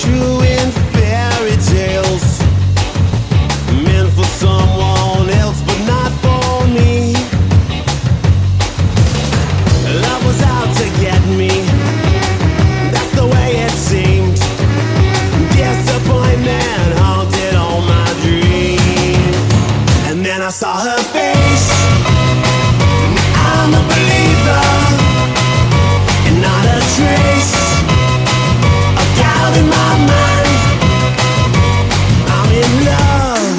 True in fairy tales, meant for someone else but not for me. Love was out to get me, that's the way it seemed. Disappointment haunted all my dreams. And then I saw her face, I'm a believer, and not a trace in my mind. I'm in love,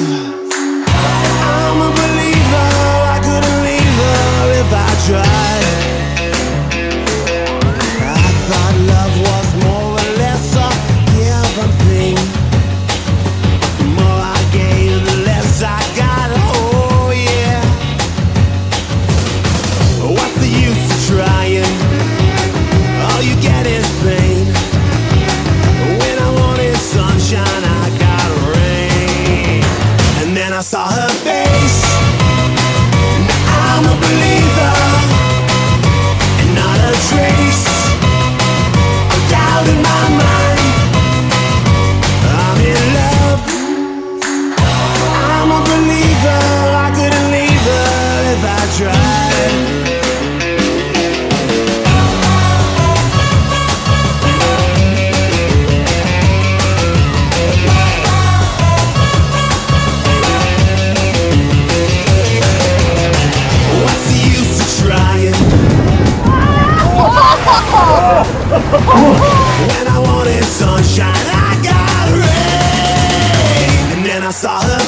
I'm a believer. I couldn't leave her if I tried. I thought love was more or less a given thing. The more I gave, the less I got. Oh yeah. What's the use of trying? All you get is pain. Sunshine, I got rain. And then I saw her face. I'm a believer, and not a trace of doubt in my mind. I'm in love, I'm a believer. I couldn't leave her if I tried. When I wanted sunshine, I got rain. And then I saw her